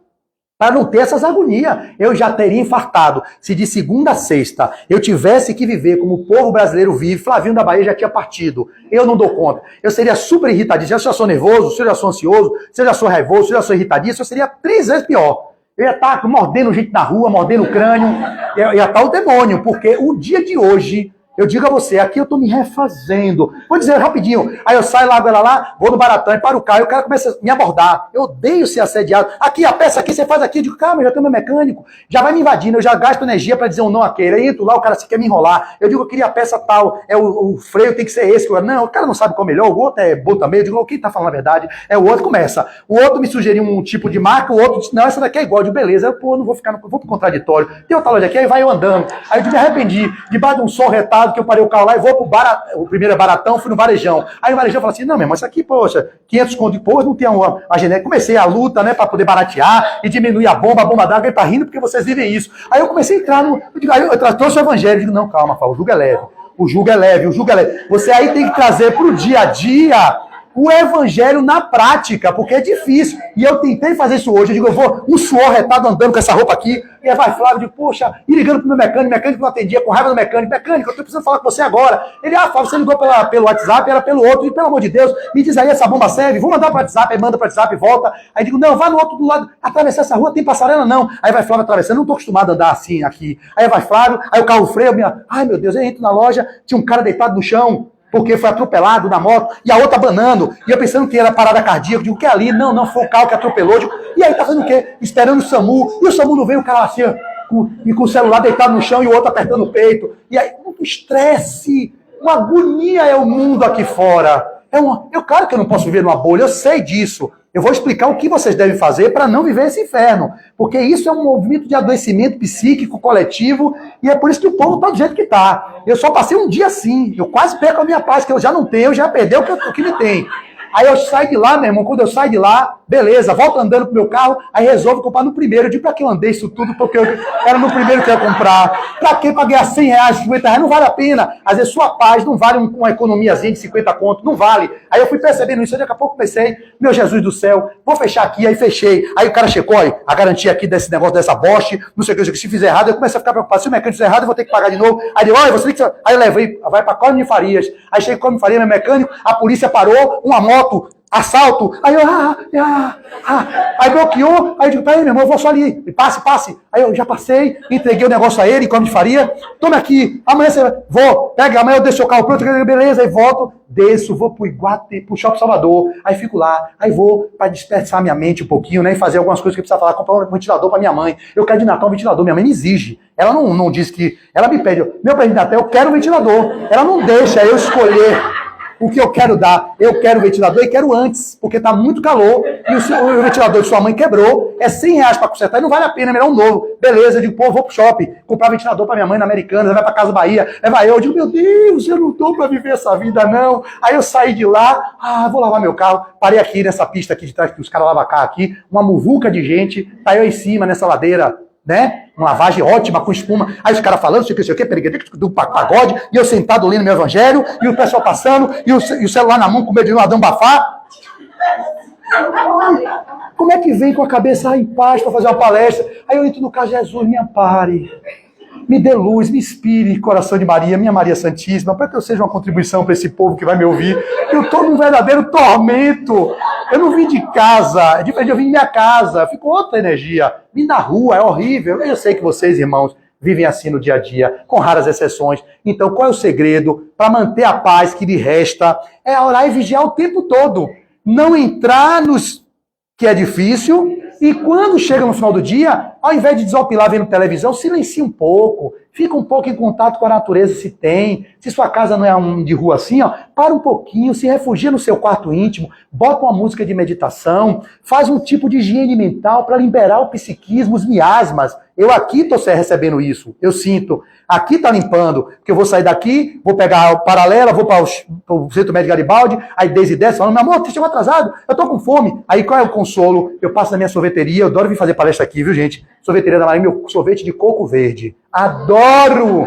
para não ter essas agonias. Eu já teria infartado se de segunda a sexta eu tivesse que viver como o povo brasileiro vive. Flavinho da Bahia já tinha partido. Eu não dou conta. Eu seria super irritadíssimo. Se eu já sou nervoso, se eu já sou ansioso, se eu já sou raivoso, se eu já sou irritadíssimo, eu seria 3 vezes pior. Eu ia estar mordendo gente na rua, mordendo o crânio. Eu ia estar o demônio, porque o dia de hoje... Eu digo a você, aqui eu tô me refazendo. Vou dizer rapidinho. Aí eu saio, largo ela lá, vou no Baratão e para o carro, e o cara começa a me abordar. Eu odeio ser assediado. Aqui, a peça aqui, você faz aqui. Eu digo, calma, eu já tenho meu mecânico. Já vai me invadindo, eu já gasto energia para dizer um não àquele. Aí entro lá, o cara se quer me enrolar. Eu digo, eu queria a peça tal. O freio tem que ser esse. Não, o cara não sabe qual é melhor. O outro é bota meio. Eu digo, quem tá falando a verdade? É o outro, começa. O outro me sugeriu um tipo de marca, o outro disse, não, essa daqui é igual. Eu digo, beleza. Eu, não vou ficar, vou pro contraditório. Tem outra loja aqui, aí vai eu andando. Aí eu digo, me arrependi. Debaixo de um sol retado, que eu parei o carro lá e vou pro o primeiro é Baratão, fui no Varejão. Aí o Varejão fala assim, não, meu irmão, isso aqui, poxa, 500 conto de porra, não tem uma genérica. Comecei a luta, né, pra poder baratear e diminuir a bomba d'água, ele tá rindo porque vocês vivem isso. Aí eu comecei a entrar no... Aí eu trouxe o evangelho, eu digo, não, calma, Paulo, o jugo é leve. O jugo é leve, o jugo é leve. Você aí tem que trazer pro dia a dia o evangelho na prática, porque é difícil. E eu tentei fazer isso hoje. Eu digo, eu vou um suor retado andando com essa roupa aqui. E aí vai Flávio, eu digo, poxa, e ligando pro meu mecânico, o mecânico não atendia, com raiva do mecânico, eu tô precisando falar com você agora. Ele, Flávio, você ligou pelo WhatsApp, era pelo outro, e pelo amor de Deus, me diz aí, essa bomba serve, vou mandar pro WhatsApp, aí manda pro WhatsApp e volta. Aí digo, não, vai no outro do lado, atravessar essa rua, tem passarela não. Aí vai Flávio atravessando, não tô acostumado a andar assim aqui. Aí vai Flávio, aí o carro freia, ai meu Deus, eu entro na loja, tinha um cara deitado no chão, porque foi atropelado na moto, e a outra banando, e eu pensando que era parada cardíaca, digo, o que é ali? Não, foi o carro que atropelou, digo, e aí tá fazendo o quê? Esperando o SAMU, e o SAMU não veio, o cara assim, e com o celular deitado no chão, e o outro apertando o peito, e aí, um estresse, uma agonia é o mundo aqui fora, claro que eu não posso viver numa bolha, eu sei disso. Eu vou explicar o que vocês devem fazer para não viver esse inferno. Porque isso é um movimento de adoecimento psíquico coletivo e é por isso que o povo está do jeito que está. Eu só passei um dia assim. Eu quase perco a minha paz, que eu já não tenho, eu já perdi o que me tem. Aí eu saio de lá, meu irmão, quando eu saio de lá, beleza, volto andando pro meu carro, aí resolvo comprar no primeiro. Eu digo, pra que eu andei isso tudo? Porque era no primeiro que eu ia comprar. Pra que paguei R$100, R$50? Não vale a pena. Às vezes sua paz não vale uma economiazinha de 50 conto, não vale. Aí eu fui percebendo isso, daqui a pouco comecei, meu Jesus do céu, vou fechar aqui, aí fechei. Aí o cara checou, a garantia aqui desse negócio, dessa Bosch, não sei o que, se fizer errado, eu comecei a ficar preocupado. Se o mecânico fizer errado, eu vou ter que pagar de novo. Aí ele, olha, você tem que... Aí eu levei, vai pra Cosme de Farias. Aí cheguei em Cosme de Farias, meu mecânico, a polícia parou, uma moto, assalto, aí eu, aí bloqueou, aí eu digo, peraí, meu irmão, eu vou só ali, passe, aí eu já passei, entreguei o negócio a ele, como de faria, tome aqui, amanhã você pega, amanhã eu deixo o carro pronto, beleza, aí volto, desço, vou pro Iguate, pro Shopping Salvador, aí fico lá, aí vou para dispersar minha mente um pouquinho, né, e fazer algumas coisas que eu precisava falar, comprar um ventilador para minha mãe, eu quero de Natal um ventilador, minha mãe me exige, ela não diz que, ela me pede, meu presente de Natal, eu quero um ventilador, ela não deixa eu escolher o que eu quero dar. Eu quero o ventilador e quero antes, porque está muito calor e o ventilador de sua mãe quebrou, é R$100 para consertar e não vale a pena, é melhor um novo. Beleza, eu digo, pô, vou pro shopping, comprar ventilador para minha mãe na Americana, vai para Casa Bahia, vai eu digo, meu Deus, eu não tô para viver essa vida não. Aí eu saí de lá, vou lavar meu carro, parei aqui nessa pista aqui de trás, que os caras lavam carro aqui, uma muvuca de gente, tá eu em cima nessa ladeira, né? Uma lavagem ótima, com espuma. Aí os caras falando, sei o que, do pagode, e eu sentado lendo meu evangelho, e o pessoal passando, e o celular na mão com medo de um ladrão bafar. Como é que vem com a cabeça em paz para fazer uma palestra? Aí eu entro no carro, Jesus, me ampare. Me dê luz, me inspire, coração de Maria, minha Maria Santíssima, para que eu seja uma contribuição para esse povo que vai me ouvir. Eu estou num verdadeiro tormento. Eu não vim de casa, é diferente, eu vim de minha casa. Fico outra energia. Vim da rua, é horrível. Eu sei que vocês, irmãos, vivem assim no dia a dia, com raras exceções. Então, qual é o segredo para manter a paz que lhe resta? É orar e vigiar o tempo todo. Não entrar nos que é difícil. E quando chega no final do dia, ao invés de desopilar vendo televisão, silencia um pouco, fica um pouco em contato com a natureza, se tem. Se sua casa não é um de rua assim, ó, para um pouquinho, se refugia no seu quarto íntimo, bota uma música de meditação, faz um tipo de higiene mental para liberar o psiquismo, os miasmas. Eu aqui estou recebendo isso, eu sinto. Aqui está limpando, porque eu vou sair daqui, vou pegar a paralela, vou para o Centro Médico Garibaldi, aí desde desce falando, meu amor, você chegou atrasado, eu estou com fome. Aí qual é o consolo? Eu passo na minha sorveteria, eu adoro vir fazer palestra aqui, viu gente? Sorveteria da Marinha, meu sorvete de coco verde. Adoro!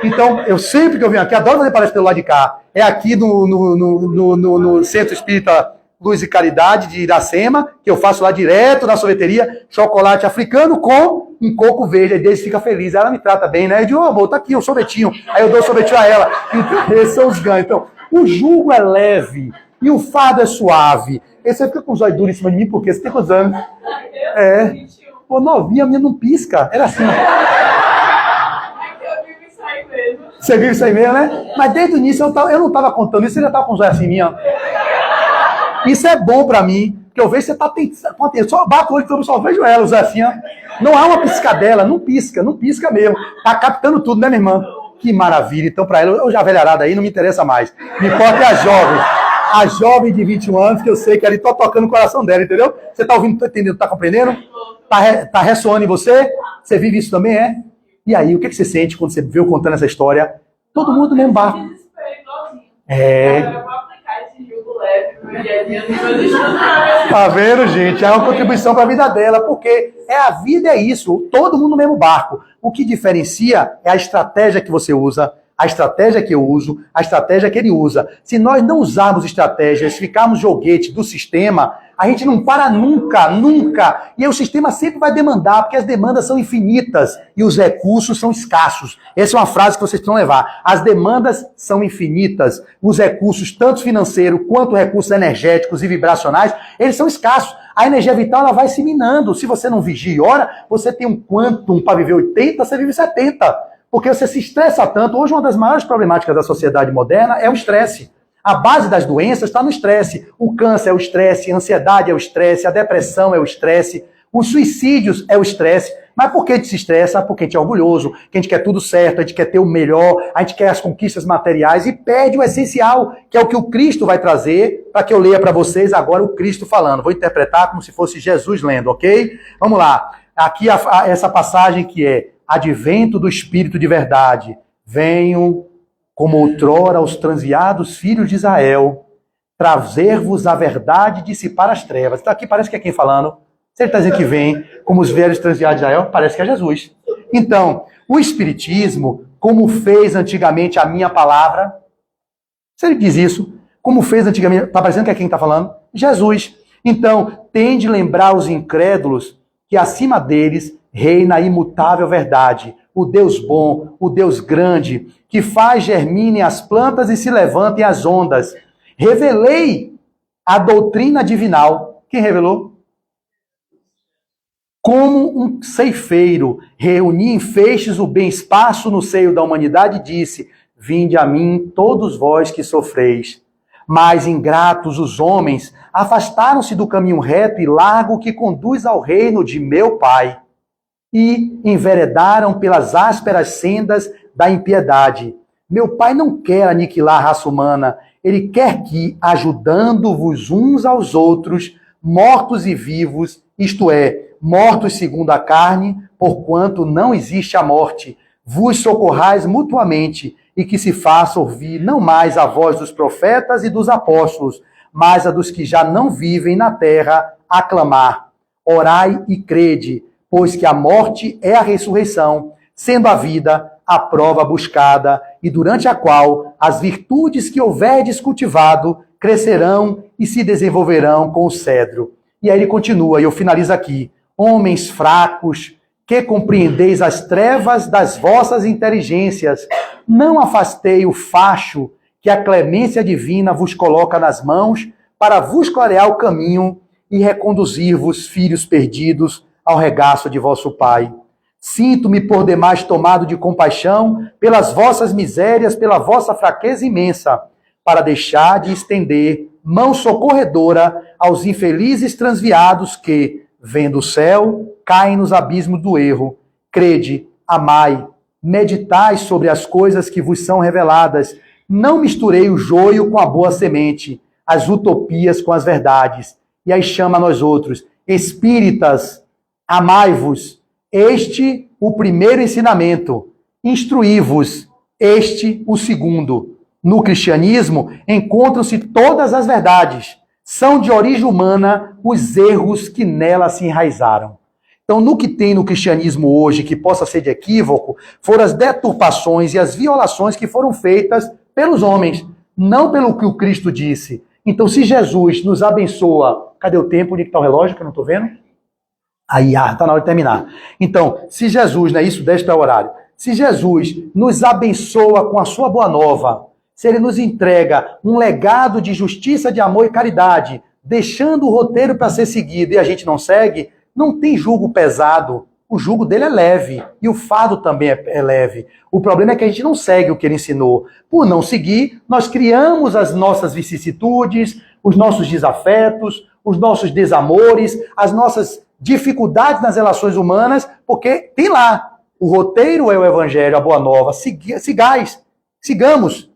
Então, eu sempre que eu venho aqui, adoro fazer palestra pelo lado de cá. É aqui no Centro Espírita Luz e Caridade de Iracema, que eu faço lá direto na sorveteria, chocolate africano com um coco verde, aí Deise fica feliz, ela me trata bem, né? Eu digo, amor, tá aqui, um sorvetinho. Aí eu dou o sorvetinho a ela. Então, esses são os ganhos. Então, o jugo é leve e o fardo é suave. Esse aí fica com os olhos duros em cima de mim, porque você tem quantos anos? É. Pô, novinha, a minha não pisca. Era assim. Você viu isso aí mesmo, né? Mas desde o início eu não estava contando isso, você já estava com os olhos assim, minha. Isso é bom pra mim, porque eu vejo que você tá com atenção. Só bato o olho, eu só vejo ela, usar assim, ó. Não há uma piscadela, não pisca mesmo. Tá captando tudo, né, minha irmã? Que maravilha. Então, pra ela, eu já velharada aí, não me interessa mais. Me importa é a jovem de 21 anos, que eu sei que ali tô tocando o coração dela, entendeu? Você tá ouvindo, tá entendendo, tá compreendendo? Tá ressoando em você? Você vive isso também, é? E aí, o que você sente quando você vê eu contando essa história? Todo mundo no mesmo barco. Tá vendo, gente? É uma contribuição para a vida dela, porque a vida é isso, todo mundo no mesmo barco. O que diferencia é a estratégia que você usa, a estratégia que eu uso, a estratégia que ele usa. Se nós não usarmos estratégias, ficarmos joguete do sistema, a gente não para nunca. E aí o sistema sempre vai demandar, porque as demandas são infinitas e os recursos são escassos. Essa é uma frase que vocês precisam levar. As demandas são infinitas. Os recursos, tanto financeiros quanto recursos energéticos e vibracionais, eles são escassos. A energia vital ela vai se minando. Se você não vigia e ora, você tem um quantum para viver 80, você vive 70. Porque você se estressa tanto. Hoje, uma das maiores problemáticas da sociedade moderna é o estresse. A base das doenças está no estresse. O câncer é o estresse, a ansiedade é o estresse, a depressão é o estresse, os suicídios é o estresse. Mas por que a gente se estressa? Porque a gente é orgulhoso, que a gente quer tudo certo, a gente quer ter o melhor, a gente quer as conquistas materiais e perde o essencial, que é o que o Cristo vai trazer, para que eu leia para vocês agora o Cristo falando. Vou interpretar como se fosse Jesus lendo, ok? Vamos lá. Aqui essa passagem que é: advento do Espírito de verdade, venham como outrora os transviados filhos de Israel, trazer-vos a verdade e dissipar as trevas. Então aqui parece que é quem falando? Se ele está dizendo que vem como os velhos transviados de Israel, parece que é Jesus. Então, o Espiritismo, como fez antigamente a minha palavra, se ele diz isso, como fez antigamente, está parecendo que é quem está falando? Jesus. Então, tem de lembrar os incrédulos que acima deles reina a imutável verdade, o Deus bom, o Deus grande, que faz germinem as plantas e se levantem as ondas. Revelei a doutrina divinal. Quem revelou? Como um ceifeiro, reuni em feixes o bem espaço no seio da humanidade e disse: vinde a mim todos vós que sofreis. Mas ingratos os homens afastaram-se do caminho reto e largo que conduz ao reino de meu Pai e enveredaram pelas ásperas sendas da impiedade. Meu Pai não quer aniquilar a raça humana, ele quer que, ajudando-vos uns aos outros, mortos e vivos, isto é, mortos segundo a carne, porquanto não existe a morte, vos socorrais mutuamente, e que se faça ouvir não mais a voz dos profetas e dos apóstolos, mas a dos que já não vivem na terra, a clamar. Orai e crede, pois que a morte é a ressurreição, sendo a vida a prova buscada, e durante a qual as virtudes que houverdes cultivado crescerão e se desenvolverão com o cedro. E aí ele continua, e eu finalizo aqui. Homens fracos, que compreendeis as trevas das vossas inteligências, não afastei o facho que a clemência divina vos coloca nas mãos para vos clarear o caminho e reconduzir-vos, filhos perdidos, ao regaço de vosso Pai. Sinto-me por demais tomado de compaixão pelas vossas misérias, pela vossa fraqueza imensa, para deixar de estender mão socorredora aos infelizes transviados que, vendo o céu, caem nos abismos do erro. Crede, amai, meditai sobre as coisas que vos são reveladas. Não misturei o joio com a boa semente, as utopias com as verdades. E aí chama a nós outros, espíritas, amai-vos. Este o primeiro ensinamento. Instruí-vos. Este o segundo. No cristianismo encontram-se todas as verdades. São de origem humana os erros que nela se enraizaram. Então, no que tem no cristianismo hoje que possa ser de equívoco, foram as deturpações e as violações que foram feitas pelos homens, não pelo que o Cristo disse. Então, se Jesus nos abençoa... Cadê o tempo? Onde está o relógio que eu não estou vendo? Aí, está na hora de terminar. Então, se Jesus, não é isso? 10 para o horário. Se Jesus nos abençoa com a sua boa nova, se ele nos entrega um legado de justiça, de amor e caridade, deixando o roteiro para ser seguido e a gente não segue, não tem jugo pesado. O jugo dele é leve e o fardo também é leve. O problema é que a gente não segue o que ele ensinou. Por não seguir, nós criamos as nossas vicissitudes, os nossos desafetos, os nossos desamores, as nossas dificuldades nas relações humanas, porque tem lá, o roteiro é o evangelho, a boa nova. Sigamos.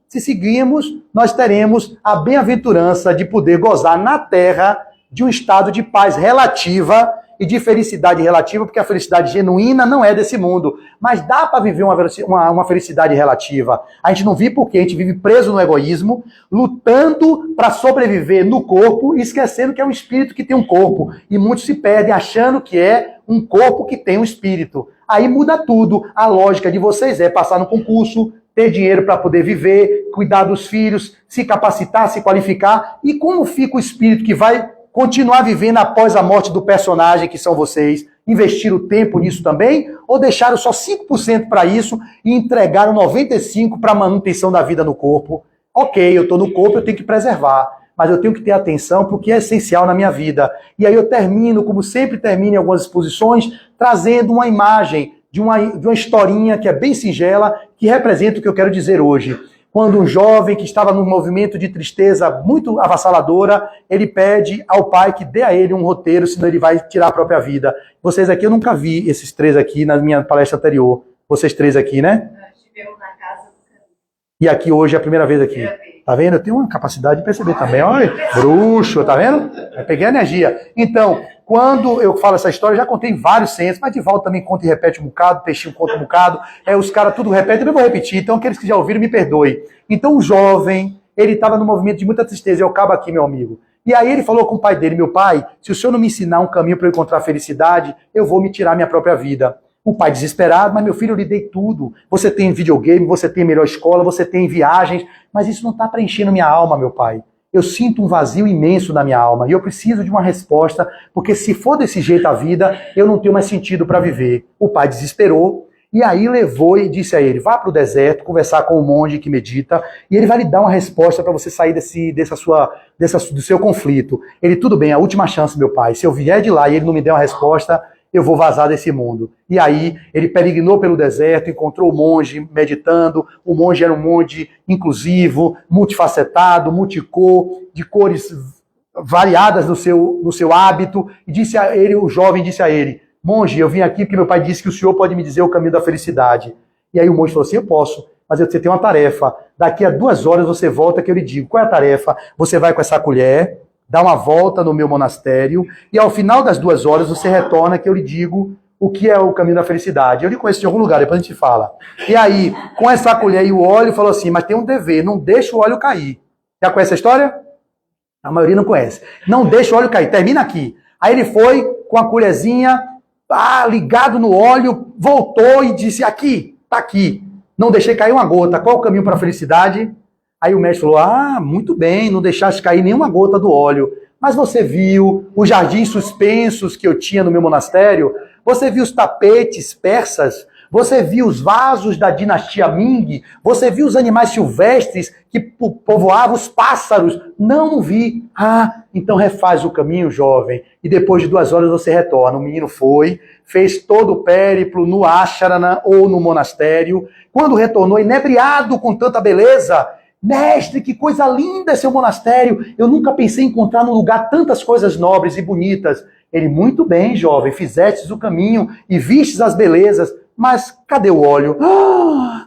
Se seguirmos, nós teremos a bem-aventurança de poder gozar na terra de um estado de paz relativa e de felicidade relativa, porque a felicidade genuína não é desse mundo. Mas dá para viver uma felicidade relativa. A gente não vive porque a gente vive preso no egoísmo, lutando para sobreviver no corpo e esquecendo que é um espírito que tem um corpo. E muitos se perdem achando que é um corpo que tem um espírito. Aí muda tudo. A lógica de vocês é passar no concurso, ter dinheiro para poder viver, cuidar dos filhos, se capacitar, se qualificar. E como fica o espírito que vai continuar vivendo após a morte do personagem que são vocês? Investir o tempo nisso também? Ou deixaram só 5% para isso e entregaram 95% para a manutenção da vida no corpo? Ok, eu estou no corpo, eu tenho que preservar, mas eu tenho que ter atenção para o que é essencial na minha vida. E aí eu termino, como sempre termino em algumas exposições, trazendo uma imagem de uma historinha que é bem singela, que representa o que eu quero dizer hoje. Quando um jovem que estava num movimento de tristeza muito avassaladora, ele pede ao pai que dê a ele um roteiro, senão ele vai tirar a própria vida. Vocês aqui, eu nunca vi esses três aqui na minha palestra anterior. Vocês três aqui, né? Nós estivemos na casa do Caminho. E aqui hoje é a primeira vez aqui. Tá vendo? Eu tenho uma capacidade de perceber também. Olha, bruxo, tá vendo? Eu peguei a energia. Então, quando eu falo essa história, eu já contei vários centros, mas Divaldo também conta e repete um bocado, Peixinho conta um bocado, os caras tudo repetem, eu vou repetir, então aqueles que já ouviram, me perdoem. Então o jovem, ele estava num movimento de muita tristeza, eu acabo aqui, meu amigo. E aí ele falou com o pai dele, meu pai, se o senhor não me ensinar um caminho para eu encontrar felicidade, eu vou me tirar minha própria vida. O pai desesperado, mas meu filho, eu lhe dei tudo. Você tem videogame, você tem melhor escola, você tem viagens, mas isso não está preenchendo minha alma, meu pai. Eu sinto um vazio imenso na minha alma e eu preciso de uma resposta, porque se for desse jeito a vida, eu não tenho mais sentido para viver. O pai desesperou e aí levou e disse a ele, vá para o deserto conversar com o monge que medita e ele vai lhe dar uma resposta para você sair do seu conflito. Ele, tudo bem, a última chance, meu pai, se eu vier de lá e ele não me der uma resposta, eu vou vazar desse mundo. E aí, ele peregrinou pelo deserto, encontrou o monge meditando. O monge era um monge inclusivo, multifacetado, multicor, de cores variadas no seu hábito. E disse a ele, o jovem disse a ele, monge, eu vim aqui porque meu pai disse que o senhor pode me dizer o caminho da felicidade. E aí o monge falou assim, eu posso, mas você tem uma tarefa. Daqui a 2 horas você volta que eu lhe digo. Qual é a tarefa? Você vai com essa colher, dá uma volta no meu monastério, e ao final das 2 horas você retorna que eu lhe digo o que é o caminho da felicidade. Eu lhe conheço de algum lugar, depois a gente fala. E aí, com essa colher e o óleo, falou assim, mas tem um dever, não deixa o óleo cair. Já conhece a história? A maioria não conhece. Não deixa o óleo cair, termina aqui. Aí ele foi com a colherzinha, ligado no óleo, voltou e disse, aqui, tá aqui. Não deixei cair uma gota. Qual o caminho para a felicidade? Aí o mestre falou, muito bem, não deixaste cair nenhuma gota do óleo. Mas você viu os jardins suspensos que eu tinha no meu monastério? Você viu os tapetes persas? Você viu os vasos da dinastia Ming? Você viu os animais silvestres que povoavam os pássaros? Não vi. Então refaz o caminho, jovem. E depois de 2 horas você retorna. O menino foi, fez todo o périplo no Ashrana ou no monastério. Quando retornou, inebriado com tanta beleza, mestre, que coisa linda é seu monastério. Eu nunca pensei em encontrar num lugar tantas coisas nobres e bonitas. Ele, muito bem, jovem, fizestes o caminho e vistes as belezas. Mas cadê o óleo?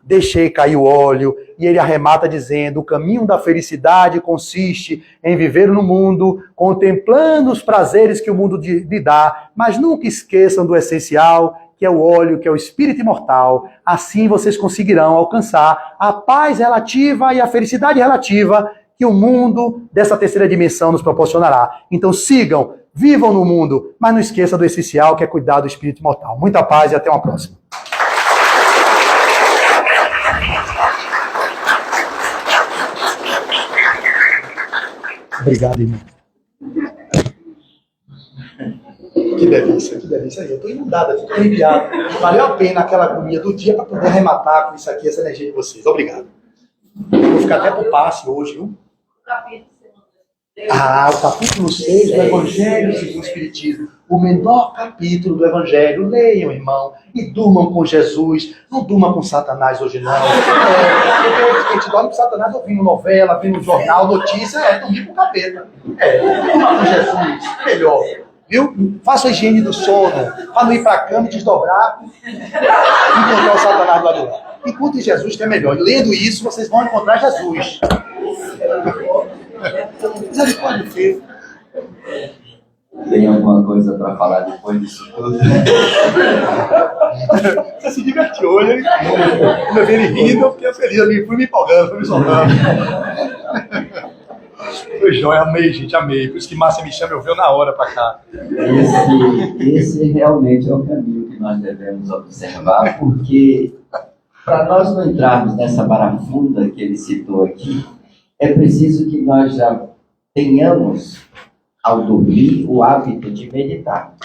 Deixei cair o óleo. E ele arremata dizendo, o caminho da felicidade consiste em viver no mundo, contemplando os prazeres que o mundo lhe dá, mas nunca esqueçam do essencial, que é o óleo, que é o espírito imortal. Assim vocês conseguirão alcançar a paz relativa e a felicidade relativa que o mundo dessa terceira dimensão nos proporcionará. Então sigam, vivam no mundo, mas não esqueçam do essencial, que é cuidar do espírito imortal. Muita paz e até uma próxima. Obrigado, irmão. Que delícia aí. Eu tô inundado, eu tô arrepiado. Valeu a pena aquela agonia do dia para poder arrematar com isso aqui, essa energia de vocês. Obrigado. Vou ficar até pro passe hoje, viu? O capítulo 6 do Evangelho segundo o Espiritismo. O menor capítulo do Evangelho. Leiam, irmão, e durmam com Jesus. Não durmam com Satanás hoje, não. A gente dorme com Satanás ouvindo novela, vendo jornal, notícia. Dormir com o capeta. Durma com Jesus. Melhor. Viu? Faça a higiene do sono, para não ir para a cama e desdobrar e encontrar o Satanás lá do lado. Encontre Jesus, que é melhor. Lendo isso, vocês vão encontrar Jesus. Misericórdia, filho. Tem alguma coisa para falar depois disso tudo? Você se divertiu, hein? Quando eu vi ele rindo, eu fiquei feliz. Eu fui me empolgando, fui me soltando. Foi jóia, amei, gente, amei. Por isso que Márcia me chama, eu venho na hora pra cá. Esse realmente é o caminho que nós devemos observar, porque para nós não entrarmos nessa barafunda que ele citou aqui, é preciso que nós já tenhamos, ao dormir, o hábito de meditar.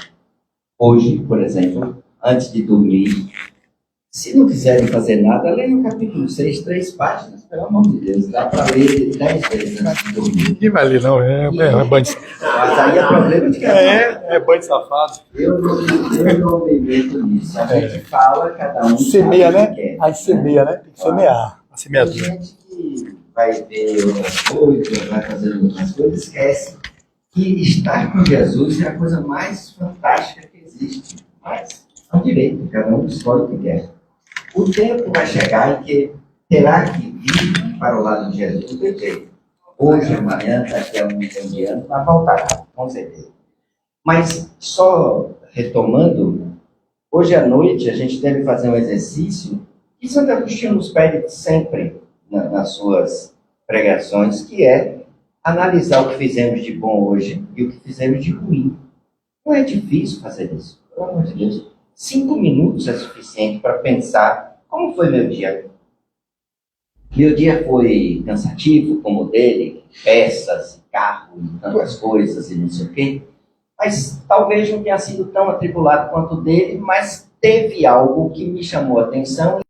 Hoje, por exemplo, antes de dormir, se não quiserem fazer nada, leiam o capítulo 6, 3 páginas, pelo amor de Deus. Dá para ler 10 vezes antes de dormir. Ninguém vai ler, não. É banho de safado. Mas aí é problema de cada um. É banho de safado. Eu não me meto nisso. A gente fala, cada um Semeia, sabe o né? que quer. Aí semeia, né? Tem que semear. A Tem semeadura. gente que vai ver outras coisas, vai fazer outras coisas, esquece que estar com Jesus é a coisa mais fantástica que existe. Mas é um direito, cada um escolhe o que quer. O tempo vai chegar em que terá que vir para o lado de Jesus. Não tem jeito. Hoje, amanhã, daqui a 1 milhão de anos, vai voltar, com certeza. Mas, só retomando, hoje à noite a gente deve fazer um exercício que Santo Agostinho nos pede sempre nas suas pregações, que é analisar o que fizemos de bom hoje e o que fizemos de ruim. Não é difícil fazer isso, pelo amor de Deus. 5 minutos é suficiente para pensar como foi meu dia. Meu dia foi cansativo, como o dele, peças, carro, tantas coisas e não sei o quê. Mas talvez não tenha sido tão atribulado quanto o dele, mas teve algo que me chamou a atenção